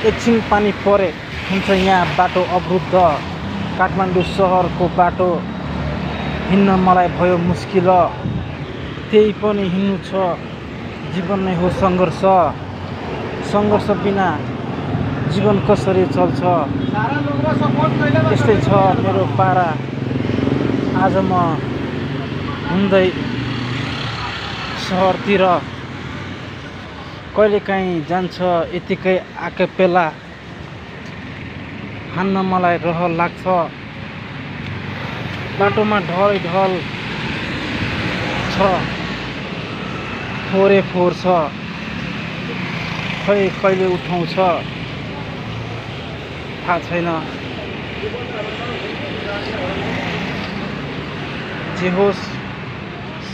एकछिन पानी परे हुन्छ यहाँ बाटो अवरुद्ध। काठमाडौँ सहरको बाटो हिँड्न मलाई भयो मुस्किल। त्यही पनि हिँड्नु छ, जीवन नै हो सङ्घर्ष। सङ्घर्ष बिना जीवन कसरी चल्छ। यस्तै छ मेरो पारा। आज म हुँदै सहरतिर कहिलेकाहीँ जान्छ यतिकै आकेपेला। हान्न मलाई रहर लाग्छ। बाटोमा ढलै ढल छ, फोहोरै फोहोर छ। खै कहिले उठाउँछ थाहा छैन। जे होस्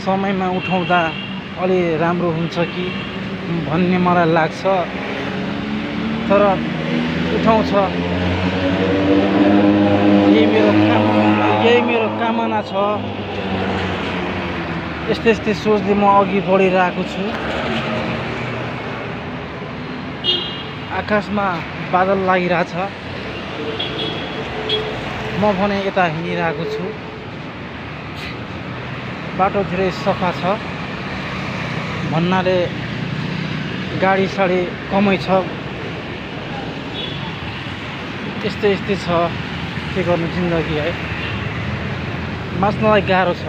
समयमा उठाउँदा अलि राम्रो हुन्छ कि भन्ने मलाई लाग्छ। तर उठाउँछ, यही मेरो कामना छ। यस्तै सोचले म अघि बढिरहेको छु। आकाशमा बादल लागिरहेछ, म भने यता हिँडिरहेको छु। बाटो धेरै सफा छ भन्नाले गाडी साडी कमै छ। यस्तै छ, के गर्नु जिन्दगी है। बाँच्नलाई गाह्रो छ।